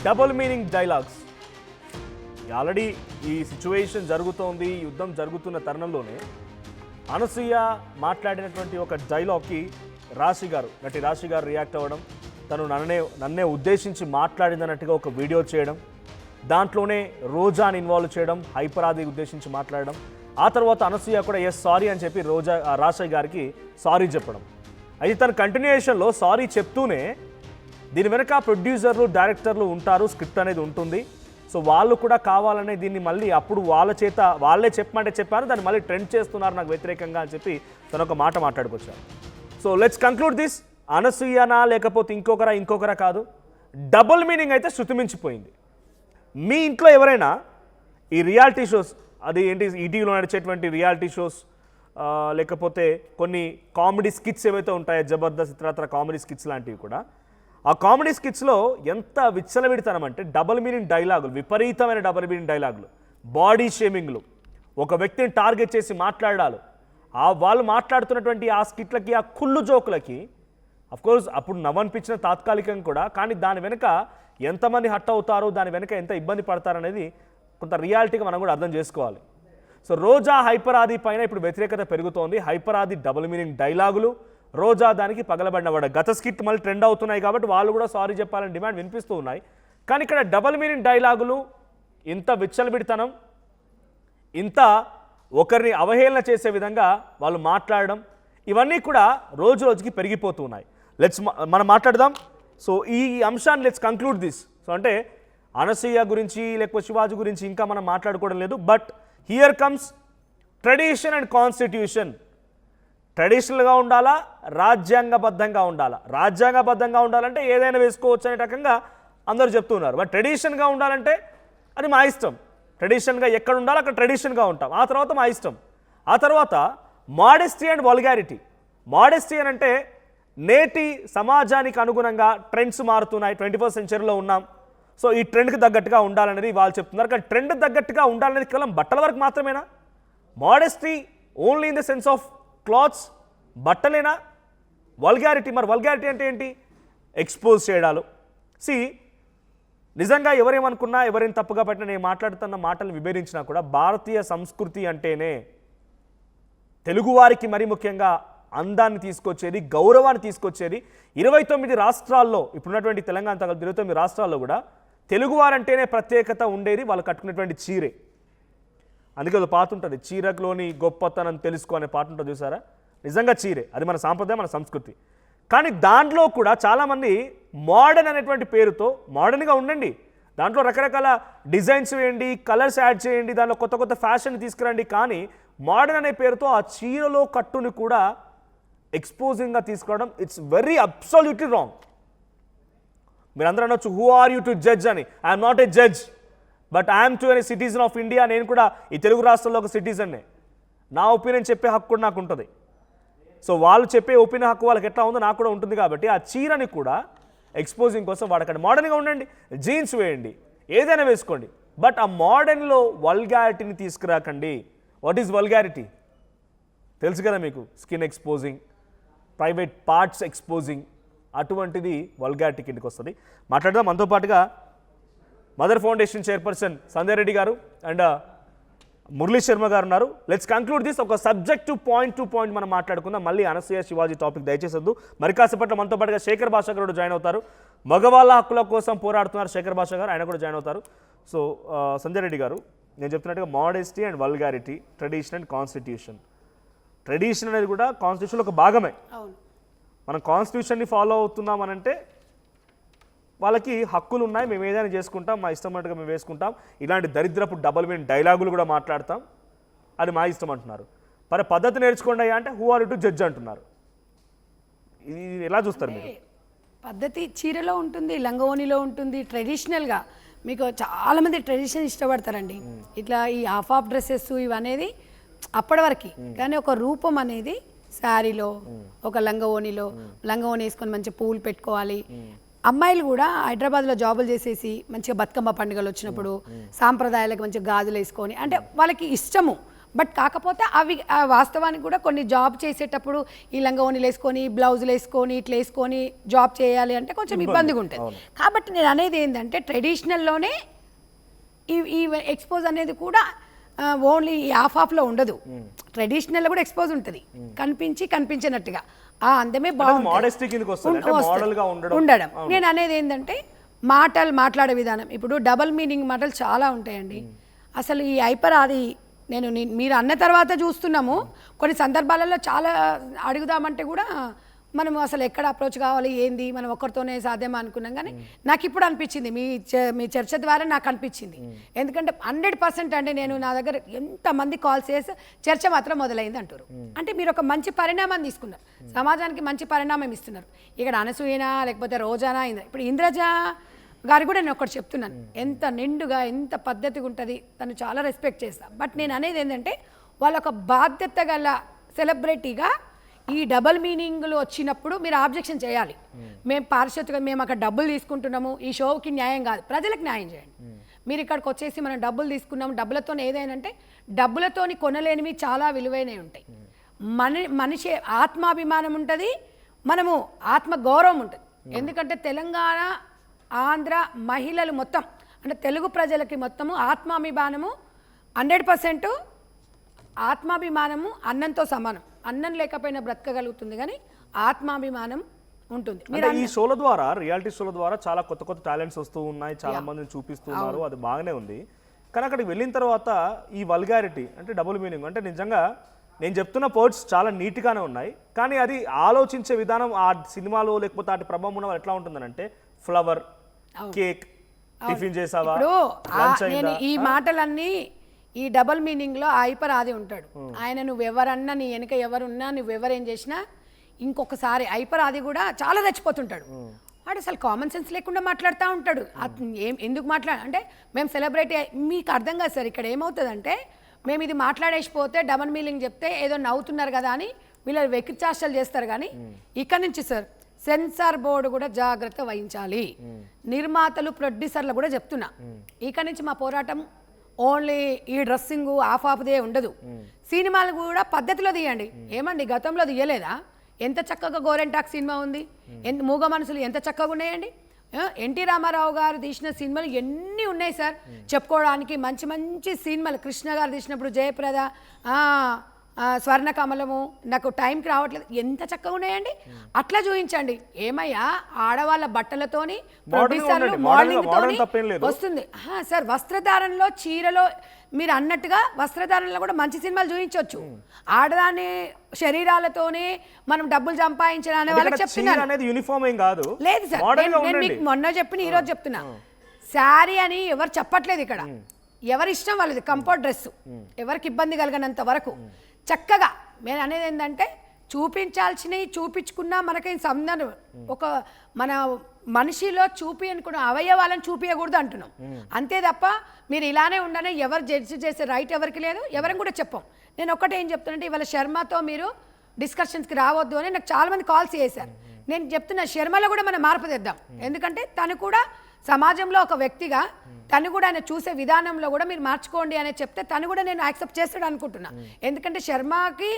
Double meaning dialogues. Already ఈ situation జరుగుతోంది, యుద్ధం జరుగుతున్న తరుణంలోనే అనసూయ మాట్లాడినటువంటి ఒక డైలాగ్కి నటి రాశి గారు రియాక్ట్ అవ్వడం, తను నన్నే ఉద్దేశించి మాట్లాడిందన్నట్టుగా ఒక వీడియో చేయడం, దాంట్లోనే రోజాని ఇన్వాల్వ్ చేయడం, హైపరాది ఉద్దేశించి మాట్లాడడం, ఆ తర్వాత అనసూయ కూడా ఎస్ సారీ అని చెప్పి రాశి గారికి సారీ చెప్పడం. అయితే తన కంటిన్యూయేషన్లో సారీ చెప్తూనే దీని వెనక ప్రొడ్యూసర్లు, డైరెక్టర్లు ఉంటారు, స్క్రిప్ట్ అనేది ఉంటుంది. సో వాళ్ళు కూడా కావాలనే దీన్ని మళ్ళీ అప్పుడు వాళ్ళే చెప్పమంటే చెప్పారు, దాన్ని మళ్ళీ ట్రెండ్ చేస్తున్నారు నాకు వ్యతిరేకంగా అని చెప్పి తను ఒక మాట మాట్లాడుకొచ్చారు. So let's conclude this. అనసూయనా లేకపోతే ఇంకొకరా కాదు, డబుల్ మీనింగ్ అయితే శృతిమించిపోయింది. మీ ఇంట్లో ఎవరైనా ఈ రియాలిటీ షోస్, అది ఏంటి ఈటీవీలో నడిచేటువంటి రియాలిటీ షోస్, లేకపోతే కొన్ని కామెడీ స్కిట్స్ ఏవైతే ఉంటాయో, జబర్దస్త్ ఇతరత్ర కామెడీ స్కిట్స్ లాంటివి కూడా, ఆ కామెడీ స్కిట్స్లో ఎంత విచ్చలవిడితనమంటే డబుల్ మీనింగ్ డైలాగులు, విపరీతమైన డబుల్ మీనింగ్ డైలాగులు, బాడీ షేమింగ్లు, ఒక వ్యక్తిని టార్గెట్ చేసి మాట్లాడాలి, వాళ్ళు మాట్లాడుతున్నటువంటి ఆ స్కిట్లకి, ఆ కుళ్ళు జోకులకి అఫ్కోర్స్ అప్పుడు నవ్వనిపించిన తాత్కాలికం కూడా, కానీ దాని వెనుక ఎంతమంది హట్ అవుతారో, దాని వెనుక ఎంత ఇబ్బంది పడతారనేది కొంత రియాలిటీగా మనం కూడా అర్థం చేసుకోవాలి. సో రోజా హైపరాది పైన ఇప్పుడు వ్యతిరేకత పెరుగుతోంది. హైపరాది డబుల్ మీనింగ్ డైలాగులు, రోజా దానికి పగలబడినవాడు. గత స్కిట్ మళ్ళీ ట్రెండ్ అవుతున్నాయి కాబట్టి వాళ్ళు కూడా సారీ చెప్పాలని డిమాండ్ వినిపిస్తూ ఉన్నాయి. కానీ ఇక్కడ డబుల్ మీనింగ్ డైలాగులు, ఇంత విచ్చలవిడితనం, ఇంత ఒకరిని అవహేళన చేసే విధంగా వాళ్ళు మాట్లాడడం, ఇవన్నీ కూడా రోజు రోజుకి పెరిగిపోతున్నాయి. మనం మాట్లాడదాం. సో ఈ అంశాన్ని లెట్స్ కంక్లూడ్ దిస్. సో అంటే అనసూయ గురించి లేకపోతే శివాజీ గురించి ఇంకా మనం మాట్లాడుకోవడం లేదు. But here comes tradition and constitution. ట్రెడిషనల్గా ఉండాలా, రాజ్యాంగబద్ధంగా ఉండాలా? రాజ్యాంగబద్ధంగా ఉండాలంటే ఏదైనా వేసుకోవచ్చు అనే రకంగా అందరూ చెప్తున్నారు. బట్ ట్రెడిషన్గా ఉండాలంటే అది మా ఇష్టం. ట్రెడిషన్గా ఎక్కడ ఉండాలో అక్కడ ట్రెడిషన్గా ఉంటాం, ఆ తర్వాత మా ఇష్టం. ఆ తర్వాత మోడెస్టీ అండ్ వల్గారిటీ. మోడెస్టీ అని అంటే నేటి సమాజానికి అనుగుణంగా ట్రెండ్స్ మారుతున్నాయి, 21st సెంచరీలో ఉన్నాం, సో ఈ ట్రెండ్కి తగ్గట్టుగా ఉండాలనేది వాళ్ళు చెప్తున్నారు. కానీ ట్రెండ్ తగ్గట్టుగా ఉండాలనేది కేవలం బట్టల వరకు మాత్రమేనా? Modesty only in the sense of clothes, బట్టలేనా? వల్గారిటీ, మరి వల్గారిటీ అంటే ఏంటి? ఎక్స్పోజ్ చేయడాలు. నిజంగా ఎవరేమనుకున్నా, ఎవరైనా తప్పుగా పట్టినా, నేను మాట్లాడుతున్న మాటలు విభేదించినా కూడా భారతీయ సంస్కృతి అంటేనే తెలుగువారికి మరీ ముఖ్యంగా అందాన్ని తీసుకొచ్చేది, గౌరవాన్ని తీసుకొచ్చేది. 29 రాష్ట్రాల్లో, ఇప్పుడున్నటువంటి తెలంగాణ తగ్గ 29 రాష్ట్రాల్లో కూడా తెలుగువారంటేనే ప్రత్యేకత ఉండేది వాళ్ళు కట్టుకునేటువంటి చీరే. అందుకే అది పాట ఉంటుంది, చీరలోని గొప్పతనం తెలుసుకో అనే పాట ఉంటుంది చూసారా? నిజంగా చీరే, అది మన సాంప్రదాయం, మన సంస్కృతి. కానీ దాంట్లో కూడా చాలామంది మోడర్న్ అనేటువంటి పేరుతో, మోడర్న్గా ఉండండి, దాంట్లో రకరకాల డిజైన్స్ వేయండి, కలర్స్ యాడ్ చేయండి, దాంట్లో కొత్త కొత్త ఫ్యాషన్ తీసుకురండి, కానీ మోడర్న్ అనే పేరుతో ఆ చీరలో కట్టుని కూడా ఎక్స్పోజింగ్గా తీసుకోవడం, ఇట్స్ వెరీ అబ్సల్యూట్లీ రాంగ్. మీరు అందరూ అనొచ్చు, who are you to judge అని. I'm not a judge, but I'm too a citizen of India. నేను కూడా ఈ తెలుగు రాష్ట్రాల్లో ఒక సిటిజన్నే. నా ఒపీనియన్ చెప్పే హక్కు కూడా నాకు ఉంటుంది. సో వాళ్ళు చెప్పే ఒపీనియన్ హక్కు వాళ్ళకి ఎట్లా ఉందో నాకు కూడా ఉంటుంది. కాబట్టి ఆ చీరని కూడా ఎక్స్పోజింగ్ కోసం వాడకండి. మోడర్న్గా ఉండండి, జీన్స్ వేయండి, ఏదైనా వేసుకోండి, బట్ ఆ మోడర్న్లో వల్గారిటీని తీసుకురాకండి. What is vulgarity? తెలుసు కదా మీకు, skin exposing, private parts exposing, అటువంటిది వల్గారిటీ కిందకి వస్తుంది. మాట్లాడదాం. మనతో పాటుగా mother foundation chairperson Sandhya Reddy గారు అండ్ మురళీ శర్మ గారు ఉన్నారు. Let's conclude this. ఒక సబ్జెక్ట్ పాయింట్ టు పాయింట్ మనం మాట్లాడుకుందాం. మళ్ళీ అనసూయ శివాజీ టాపిక్ దయచేసొద్దు. మరి కాసేపట్లో మనతో పాటుగా శేఖర్ భాష గారు జాయిన్ అవుతారు. మగవాళ్ళ హక్కుల కోసం పోరాడుతున్నారు శేఖర్ భాష గారు, ఆయన కూడా జాయిన్ అవుతారు. సో సంధ్యా రెడ్డి గారు, నేను చెప్తున్నట్టుగా modesty and vulgarity, tradition and constitution. Tradition అనేది కూడా కాన్స్టిట్యూషన్లో ఒక భాగమే. మనం కాన్స్టిట్యూషన్ని ఫాలో అవుతున్నాం అనంటే వాళ్ళకి హక్కులు ఉన్నాయి, మేము ఏదైనా చేసుకుంటాం, మా ఇష్టం అన్నట్టుగా మేము వేసుకుంటాం, ఇలాంటి దరిద్రపు డబుల్ మీనింగ్ డైలాగులు కూడా మాట్లాడతాం, అది మా ఇష్టం అంటున్నారు. మరి పద్ధతి నేర్చుకోండి అంటే హూ ఆర్ టు జడ్జ్ అంటున్నారు. ఇది ఎలా చూస్తారు మీరు? పద్ధతి చీరలో ఉంటుంది, లంగవోనిలో ఉంటుంది. ట్రెడిషనల్గా మీకు చాలామంది ట్రెడిషన్ ఇష్టపడతారండి. ఇట్లా ఈ హాఫ్ డ్రెస్సెస్ ఇవనేది అప్పటి వరకు, కానీ ఒక రూపం అనేది శారీలో, ఒక లంగవోని వేసుకొని మంచిగా పూలు పెట్టుకోవాలి. అమ్మాయిలు కూడా హైదరాబాద్లో జాబులు చేసేసి మంచిగా బతుకమ్మ పండుగలు వచ్చినప్పుడు సాంప్రదాయాలకు మంచిగా గాజులు వేసుకొని, అంటే వాళ్ళకి ఇష్టము, బట్ కాకపోతే అవి వాస్తవానికి కూడా కొన్ని జాబ్ చేసేటప్పుడు ఈ లంగావోణీలు వేసుకొని బ్లౌజులు వేసుకొని ఇట్లా వేసుకొని జాబ్ చేయాలి అంటే కొంచెం ఇబ్బందిగా ఉంటుంది. కాబట్టి నేను అనేది ఏంటంటే ట్రెడిషనల్లోనే ఈ ఎక్స్పోజ్ అనేది కూడా ఓన్లీ హాఫ్లో ఉండదు. ట్రెడిషనల్ కూడా ఎక్స్పోజ్ ఉంటుంది, కనిపించినట్టుగా ఆ అందమే ఉండడం. నేను అనేది ఏంటంటే మాట్లాడే విధానం. ఇప్పుడు డబల్ మీనింగ్ మాటలు చాలా ఉంటాయండి. అసలు ఈ హైపర్ అది మీరు అన్న తర్వాత చూస్తున్నాము. కొన్ని సందర్భాలలో చాలా అడుగుదామంటే కూడా మనం అసలు ఎక్కడ అప్రోచ్ కావాలి ఏంది మనం ఒక్కరితోనే సాధ్యమా అనుకున్నాం. కానీ నాకు ఇప్పుడు అనిపించింది మీ చర్చ ద్వారా నాకు అనిపించింది. ఎందుకంటే 100% అంటే నేను నా దగ్గర ఎంతమంది కాల్స్ చేసి చర్చ మాత్రం మొదలైంది అంటారు. అంటే మీరు ఒక మంచి పరిణామాన్ని తీసుకున్నారు, సమాజానికి మంచి పరిణామం ఇస్తున్నారు. ఇక్కడ అనసూయనా లేకపోతే రోజానా ఇప్పుడు ఇంద్రజ గారు కూడా నేను ఒకటి చెప్తున్నాను, ఎంత నిండుగా ఎంత పద్ధతిగా ఉంటుంది, తను చాలా రెస్పెక్ట్ చేస్తాను. బట్ నేను అనేది ఏంటంటే వాళ్ళ ఒక బాధ్యత గల సెలబ్రిటీగా ఈ డబల్ మీనింగ్లు వచ్చినప్పుడు మీరు ఆబ్జెక్షన్ చేయాలి. మేము పారిశుద్ధ్యంగా మేము అక్కడ డబ్బులు తీసుకుంటున్నాము, ఈ షోకి న్యాయం కాదు, ప్రజలకు న్యాయం చేయండి. మీరు ఇక్కడికి వచ్చేసి మనం డబ్బులు తీసుకున్నాము, డబ్బులతో ఏదైనా డబ్బులతోని కొనలేనివి చాలా విలువైనవి ఉంటాయి. మనిషి ఆత్మాభిమానం ఉంటుంది, మనము ఆత్మగౌరవం ఉంటుంది. ఎందుకంటే తెలంగాణ ఆంధ్ర మహిళలు మొత్తం అంటే తెలుగు ప్రజలకి మొత్తము ఆత్మాభిమానము 100%. ఆత్మాభిమానము అన్నంతో సమానం. అన్నం లేకపోయినా బ్రతకగలుగుతుంది, కానీ ఆత్మాభిమానం ఉంటుంది. ఈ షోల ద్వారా, రియాలిటీ షోల ద్వారా చాలా కొత్త కొత్త టాలెంట్స్ వస్తూ ఉన్నాయి, చాలా మందిని చూపిస్తున్నారు, అది బాగానే ఉంది. కానీ అక్కడికి వెళ్ళిన తర్వాత ఈ వల్గారిటీ అంటే డబుల్ మీనింగ్ అంటే నిజంగా నేను చెప్తున్న వర్డ్స్ చాలా నీట్గానే ఉన్నాయి, కానీ అది ఆలోచించే విధానం ఆ సినిమాలో లేకపోతే వాటి ప్రభావం ఉన్న ఎట్లా ఉంటుందనంటే ఫ్లవర్, కేక్, టిఫిన్ చేసావా, నేను ఈ మాటలన్నీ ఈ డబల్ మీనింగ్లో హైపర్ ఆది ఉంటాడు. ఆయన నువ్వెవరన్నా నీ వెనక ఎవరున్నా నువ్వెవరేం చేసినా ఇంకొకసారి హైపర్ ఆది కూడా చాలా రెచ్చిపోతుంటాడు. వాడు అసలు కామన్ సెన్స్ లేకుండా మాట్లాడుతూ ఉంటాడు. ఎందుకు అంటే మేము సెలబ్రిటీ మీకు అర్థం కాదు సార్. ఇక్కడ ఏమవుతుందంటే మేము ఇది మాట్లాడేసిపోతే డబల్ మీనింగ్ చెప్తే ఏదో నవ్వుతున్నారు కదా అని వీళ్ళు వెకిచాష్టలు చేస్తారు. కానీ ఇక్కడ నుంచి సార్ సెన్సార్ బోర్డు కూడా జాగ్రత్త వహించాలి. నిర్మాతలు ప్రొడ్యూసర్లు కూడా చెప్తున్నా, ఇక్కడ నుంచి మా పోరాటం ఓన్లీ ఈ డ్రెస్సింగ్ ఆఫ్దే ఉండదు. సినిమాలు కూడా పద్ధతిలో తీయండి. ఏమండి గతంలో తీయలేదా? ఎంత చక్కగా గోరెంటాక్ సినిమా ఉంది, మూగ మనసులు ఎంత చక్కగా ఉన్నాయండి. ఎన్టీ రామారావు గారు తీసిన సినిమాలు ఎన్ని ఉన్నాయి సార్ చెప్పుకోవడానికి. మంచి మంచి సినిమాలు కృష్ణ గారు తీసినప్పుడు జయప్రద, స్వర్ణ కమలము, నాకు టైంకి రావట్లేదు, ఎంత చక్కగా ఉన్నాయండి. అట్లా చూపించండి. ఏమయ్యా ఆడవాళ్ళ బట్టలతోని ప్రొడ్యూసర్లు మోడలింగ్తోని వస్తుంది సార్. వస్త్రధారణలో చీరలో మీరు అన్నట్టుగా వస్త్రధారణలో కూడా మంచి సినిమాలు చూపించవచ్చు. ఆడదాని శరీరాలతోనే మనం డబ్బులు సంపాదించాలనే వాళ్ళకి చెప్తున్నారు. లేదు సార్, నేను మీకు మొన్న చెప్పిన ఈరోజు చెప్తున్నా, శారీ అని ఎవరు చెప్పట్లేదు ఇక్కడ. ఎవరి ఇష్టం వాళ్ళది, కంఫర్ట్ డ్రెస్, ఎవరికి ఇబ్బంది కలిగినంత వరకు చక్కగా. నేను అనేది ఏంటంటే చూపించాల్సినవి చూపించుకున్నా మనకేం సంబంధం. ఒక మన మనిషిలో చూపి అనుకున్న అవయవాలను చూపించకూడదు అంటున్నాం అంతే తప్ప మీరు ఇలానే ఉండనే ఎవరు జడ్జి చేసే రైట్ ఎవరికి లేదు, ఎవరిని కూడా చెప్పం. నేను ఒక్కటే ఏం చెప్తానంటే ఇవాళ శర్మతో మీరు డిస్కషన్స్కి రావద్దు అని నాకు చాలామంది కాల్స్ చేశారు. నేను చెప్తున్నా శర్మలో కూడా మనం మార్పు తెద్దాం. ఎందుకంటే తను కూడా సమాజంలో ఒక వ్యక్తిగా తను కూడా ఆయన చూసే విధానంలో కూడా మీరు మార్చుకోండి అని చెప్తే తను కూడా నేను యాక్సెప్ట్ చేస్తాడు అనుకుంటున్నా. ఎందుకంటే శర్మకి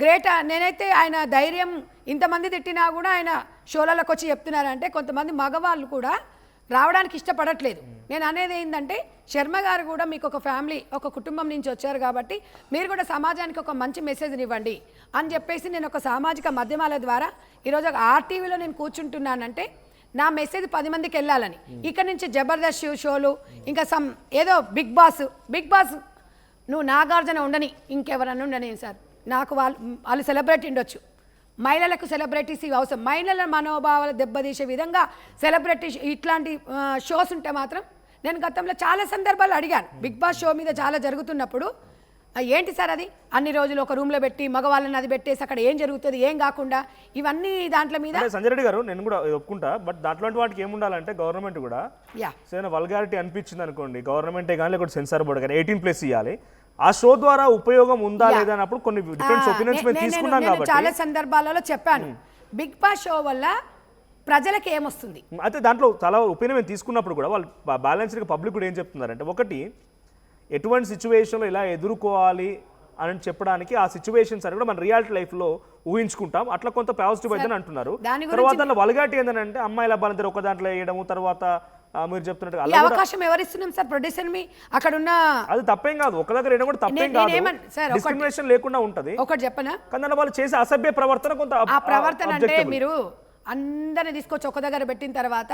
గ్రేట్. నేనైతే ఆయన ధైర్యం, ఇంతమంది తిట్టినా కూడా ఆయన షోలలోకి వచ్చి చెప్తున్నారంటే కొంతమంది మగవాళ్ళు కూడా రావడానికి ఇష్టపడట్లేదు. నేను అనేది ఏంటంటే శర్మ గారు కూడా మీకు ఒక ఫ్యామిలీ, ఒక కుటుంబం నుంచి వచ్చారు కాబట్టి మీరు కూడా సమాజానికి ఒక మంచి మెసేజ్ని ఇవ్వండి అని చెప్పేసి నేను ఒక సామాజిక మాధ్యమాల ద్వారా ఈరోజు ఆర్టీవీలో నేను కూర్చుంటున్నానంటే నా మెసేజ్ 10 మందికి వెళ్ళాలని. ఇక్కడ నుంచి జబర్దస్త్ షోలు, ఇంకా ఏదో బిగ్ బాస్ నువ్వు నాగార్జున ఉండని ఇంకెవరన్నా ఉండని సార్, నాకు వాళ్ళు సెలబ్రిటీ ఉండొచ్చు. మహిళలకు సెలబ్రిటీస్ అవసరం. మహిళల మనోభావాలు దెబ్బతీసే విధంగా సెలబ్రిటీ ఇట్లాంటి షోస్ ఉంటే మాత్రం నేను గతంలో చాలా సందర్భాలు అడిగాను. బిగ్ బాస్ షో మీద చాలా జరుగుతున్నప్పుడు ఏంటి సార్ అది అన్ని రోజులు ఒక రూమ్లో పెట్టి మగవాళ్ళని అది పెట్టేసి అక్కడ ఏం జరుగుతుంది ఏం కాకుండా ఇవన్నీ దాంట్లో మీద. సంజయ్ రెడ్డి గారు నేను కూడా ఒప్పుకుంటా, బట్ దాంట్లో వాటికి ఏముండాలంటే గవర్నమెంట్ కూడా ఏదైనా వల్గారిటీ అనిపించింది అనుకోండి, గవర్నమెంటే కానీ లేకపోతే సెన్సార్ బోర్డు కానీ 18+ ఇవ్వాలి. ఆ షో ద్వారా ఉపయోగం ఉందా లేదా అన్నప్పుడు కొన్ని డిఫరెంట్ ఒపీనియన్స్ మేము తీసుకున్నాం కాబట్టి చాలా సందర్భాలలో చెప్పాను. బిగ్ బాస్ షో వల్ల ప్రజలకు ఏమొస్తుంది అయితే దాంట్లో చాలా ఒపీనియన్ తీసుకున్నప్పుడు కూడా వాళ్ళు బ్యాలెన్స్డ్గా పబ్లిక్ కూడా ఏం చెప్తున్నారంటే, ఒకటి ఎటువంటి సిచ్యువేషన్లో ఇలా ఎదుర్కోవాలి అని చెప్పడానికి ఆ సిచ్యువేషన్స్ అని కూడా మన రియాలిటీ లైఫ్లో ఊహించుకుంటాం. అట్లా కొంత పాజిటివ్ అయితే అంటున్నారు. తర్వాత వల్గాటి ఏంటంటే అమ్మాయిల అబ్బాయిలందరూ ఒక దాంట్లో వేయడము, తర్వాత మీరు చెప్తున్నట్టు ఈ అవకాశం ఎవరిస్తున్నాం సార్? ప్రొడ్యూసర్ మీ అక్కడ ఉన్న అది తప్పేం కాదు, ఒక దగ్గర వేయడం కూడా తప్పేం కాదు, డిస్క్రిమినేషన్ లేకుండా ఉంటది. ఒకటి చెప్పనా, కానీ వాళ్ళు చేసే అసభ్య ప్రవర్తన కొంత ఆ ప్రవర్తన అంటే మీరు అందరిని తీసుకొచ్చి ఒక దగ్గర పెట్టిన తర్వాత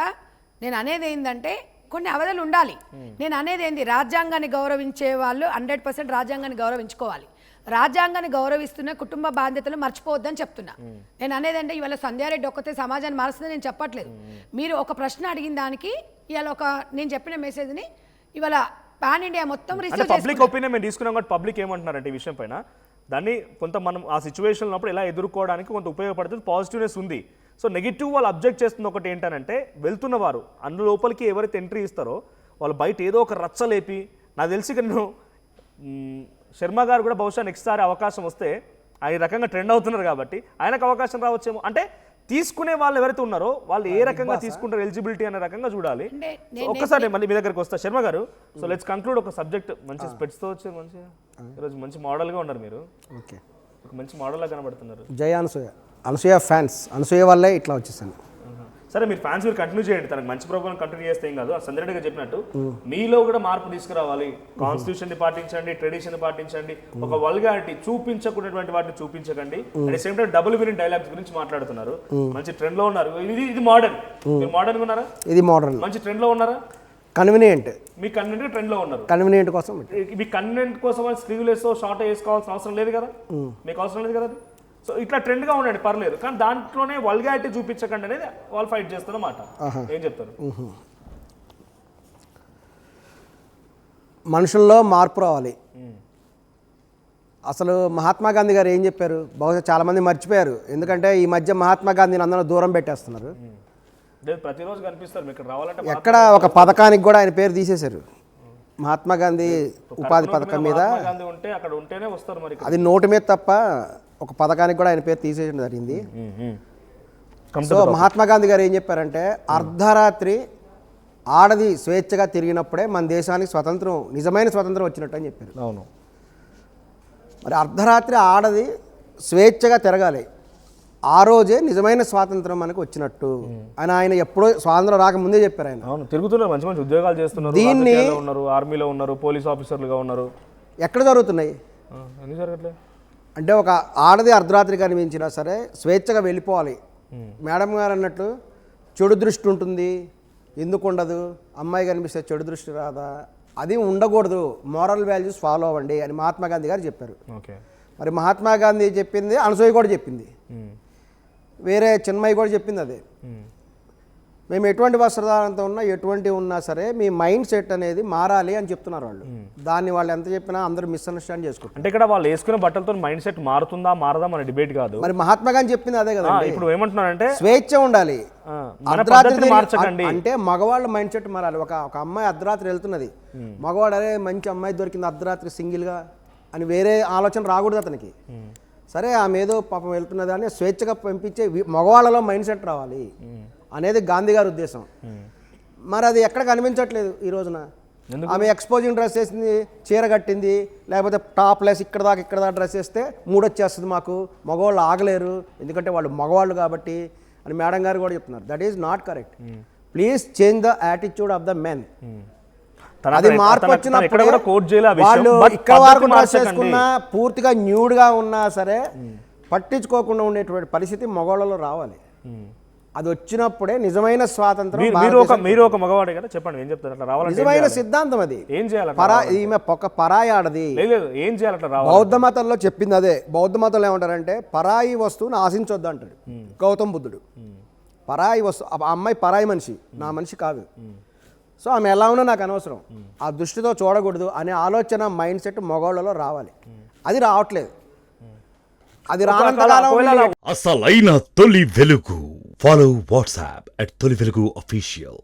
నేను అనేది ఏంటంటే కొన్ని అవధులు ఉండాలి. నేను అనేది ఏంది, రాజ్యాంగాన్ని గౌరవించే వాళ్ళు 100% రాజ్యాంగాన్ని గౌరవించుకోవాలి. రాజ్యాంగాన్ని గౌరవిస్తున్న కుటుంబ బాధ్యతలు మర్చిపోవద్దని చెప్తున్నా. నేను అనేది అంటే ఇవాళ సంధ్యారెడ్డి ఒక్కతే సమాజాన్ని మారుస్తుందని నేను చెప్పట్లేదు. మీరు ఒక ప్రశ్న అడిగిన దానికి ఇవాళ నేను చెప్పిన మెసేజ్ని ఇవాళ పాన్ ఇండియా మొత్తం రిసీవ్ పబ్లిక్ ఒపీనియన్ మేము తీసుకున్నాం కాబట్టి పబ్లిక్ ఏమంటున్నారంటే ఈ విషయం పైన దాన్ని కొంత మనం ఆ సిచ్యువేషన్ ఉన్నప్పుడు ఎలా ఎదుర్కోవడానికి కొంత ఉపయోగపడుతుంది, పాజిటివ్నెస్ ఉంది. సో నెగిటివ్ వాళ్ళు అబ్జెక్ట్ చేస్తున్న ఒకటి ఏంటంటే వెళ్తున్న వారు అందులో లోపలికి ఎవరైతే ఎంట్రీ ఇస్తారో వాళ్ళు బయట ఏదో ఒక రచ్చలేపి, నాకు తెలిసి నేను శర్మ గారు కూడా బహుశా నెక్స్ట్ సారి అవకాశం వస్తే ఆయన రకంగా ట్రెండ్ అవుతున్నారు కాబట్టి ఆయనకు అవకాశం రావచ్చేమో. అంటే తీసుకునే వాళ్ళు ఎవరైతే ఉన్నారో వాళ్ళు ఏ రకంగా తీసుకుంటారు ఎలిజిబిలిటీ అనే రకంగా చూడాలి. ఒక్కసారి మళ్ళీ మీ దగ్గరకు వస్తా శర్మ గారు. సో లెట్స్ కంక్లూడ్ ఒక సబ్జెక్ట్ మంచి స్పెట్స్తో వచ్చి మంచిగా ఈరోజు మంచి మోడల్గా ఉన్నారు మీరు. ఓకే, ఒక మంచి మోడల్లా కనబడుతున్నారు. జయ అనసూయ ఫ్యాన్స్, అనసూయ వల్లే ఇట్లా వచ్చేసాను. సరే మీరు ఫ్యాన్స్ మీరు కంటిన్యూ చేయండి, తనకు మంచి ప్రోగ్రామ్ కంటిన్యూ చేస్తే ఏం కాదు. సంజయ్ రెడ్డి గారు చెప్పినట్టు మీలో కూడా మార్పు తీసుకురావాలి. కాన్స్టిట్యూషన్ ని పాటించండి, ట్రెడిషన్ ని పాటించండి, ఒక వల్గారిటీ చూపించకున్నటువంటి వాటిని చూపించకండి. At same time double meaning dialogues గురించి మాట్లాడుతున్నారు. మంచి ట్రెండ్ లో ఉన్నారు. ఇది మోడర్న్. మీరు మోడర్న్ ఉన్నారా? ఇది మోడర్న్. మంచి ట్రెండ్ లో ఉన్నారా? కన్వీనియంట్. మీ కన్వీనియంట్ ట్రెండ్ లో ఉన్నారు. కన్వీనియంట్ కోసం మీ కన్వీనియంట్ కోసం స్లీవ్లెస్ షార్ట్ వేసుకోవాల్సిన అవసరం లేదు కదా, మీకు అవసరం లేదు కదా. సో ఇట్లా ట్రెండ్గా ఉండండి పర్లేదు, కానీ దాంట్లోనే వల్గారిటీ చూపించకండి అనేది వాళ్ళు ఫైట్ చేస్తారన్నమాట. ఏం చెప్తారు? మనుషుల్లో మార్పు రావాలి. అసలు మహాత్మా గాంధీ గారు ఏం చెప్పారు బహుశా చాలామంది మర్చిపోయారు. ఎందుకంటే ఈ మధ్య మహాత్మా గాంధీని అందరూ దూరం పెట్టేస్తున్నారు. ప్రతిరోజు కనిపిస్తారు ఇక్కడ రావాలంటే. ఎక్కడ ఒక పథకానికి కూడా ఆయన పేరు తీసేశారు. మహాత్మా గాంధీ ఉపాధి పథకం మీద ఉంటే అక్కడ ఉంటేనే వస్తారు, మరి అది నోటు మీద తప్ప ఒక పథకానికి కూడా ఆయన పేరు తీసేయడం జరిగింది. సో మహాత్మా గాంధీ గారు ఏం చెప్పారంటే అర్ధరాత్రి ఆడది స్వేచ్ఛగా తిరిగినప్పుడే మన దేశానికి స్వతంత్రం, నిజమైన స్వతంత్రం వచ్చినట్టు అని చెప్పారు. అవును. మరి అర్ధరాత్రి ఆడది స్వేచ్ఛగా తిరగాలి, ఆ రోజే నిజమైన స్వాతంత్రం మనకు వచ్చినట్టు అని ఆయన ఎప్పుడో స్వాతంత్రం రాకముందే చెప్పారు. ఆయన అవును తిరుగుతున్నారు, మంచి మంచి ఉద్యోగాలు చేస్తున్నారు, దీన్ని ఉన్నారు, ఆర్మీలో ఉన్నారు, పోలీస్ ఆఫీసర్లుగా ఉన్నారు. ఎక్కడ జరుగుతున్నాయి? ఎందుకు జరగట్లేదు అంటే ఒక ఆడది అర్ధరాత్రి కనిపించినా సరే స్వేచ్ఛగా వెళ్ళిపోవాలి. మేడం గారు అన్నట్టు చెడు దృష్టి ఉంటుంది, ఎందుకు ఉండదు? అమ్మాయి కనిపిస్తే చెడు దృష్టి రాదా? అది ఉండకూడదు, మోరల్ వాల్యూస్ ఫాలో అవ్వండి అని మహాత్మా గాంధీ గారు చెప్పారు. మరి మహాత్మా గాంధీ చెప్పింది అనసూయ కూడా చెప్పింది, వేరే చిన్మయి కూడా చెప్పింది అదే. మేము ఎటువంటి వస్త్రధారణతో ఉన్నా ఎటువంటి ఉన్నా సరే మీ మైండ్ సెట్ అనేది మారాలి అని చెప్తున్నారు వాళ్ళు. దాన్ని వాళ్ళు ఎంత చెప్పినా అందరూ మిస్అండర్స్టాండ్ చేసుకుంటారు. అంటే ఇక్కడ వాళ్ళు వేసుకునే బట్టలతో మైండ్ సెట్ మారుతుందా మారదా మన డిబేట్ కాదు. మరి మహాత్మా గాంధీ చెప్పింది అదే కదా. ఇప్పుడు ఏమంటున్నారంటే స్వేచ్ఛ ఉండాలి, అర్ధరాత్రి మార్చకండి. అంటే మగవాళ్ళ మైండ్ సెట్ మారాలి. ఒక అమ్మాయి అర్ధరాత్రి వెళ్తున్నది, మగవాడు అరే మంచి అమ్మాయి దొరికింది అర్ధరాత్రి సింగిల్గా అని వేరే ఆలోచన రాకూడదు అతనికి. సరే ఆమె ఏదో పాపం వెళ్తున్నది అని స్వేచ్ఛగా పంపించే మగవాళ్ళలో మైండ్ సెట్ రావాలి అనేది గాంధీ గారి ఉద్దేశం. మరి అది ఎక్కడ కనిపించట్లేదు ఈ రోజున. ఆమె ఎక్స్పోజింగ్ డ్రెస్ వేసింది, చీర కట్టింది, లేకపోతే టాప్ లెస్ ఇక్కడ దాకా డ్రెస్ వేస్తే మూడొచ్చేస్తుంది మాకు, మగవాళ్ళు ఆగలేరు ఎందుకంటే వాళ్ళు మగవాళ్ళు కాబట్టి అని మేడం గారు కూడా చెప్తున్నారు. That is not correct. Please change the attitude of the men. అది మార్పు వచ్చినప్పుడు వాళ్ళు ఇక్కడ వరకు డ్రెస్ వేసుకున్నా పూర్తిగా న్యూడ్గా ఉన్నా సరే పట్టించుకోకుండా ఉండేటువంటి పరిస్థితి మగవాళ్ళలో రావాలి. అది వచ్చినప్పుడే నిజమైన స్వాతంత్రం. మీరు ఒక మగవాడే కదా, చెప్పండి ఏం చెప్తారు అట్లా రావాలి? నిజమైన సిద్ధాంతం అది. ఏం చేయాలి? ఈమె ఒక పరాయి ఆడది. ఏం చేయాలి అట్లా రావాలి? బౌద్ధ మతంలో చెప్పింది అదే. బౌద్ధ మతంలో ఏమంటారంటే పరాయి వస్తువుని ఆశించొద్దు అంటాడు గౌతమ్ బుద్ధుడు. పరాయి వస్తువు, ఆ అమ్మాయి పరాయి మనిషి, నా మనిషి కాదు. సో ఆమె ఎలా ఉన్నా నాకు అనవసరం, ఆ దృష్టితో చూడకూడదు అనే ఆలోచన మైండ్ సెట్ మగవాళ్ళలో రావాలి. అది రావట్లేదు. అది రానంతకాలం అసలైన తొలి వెలుగు. Follow WhatsApp @తొలి వెలుగు official.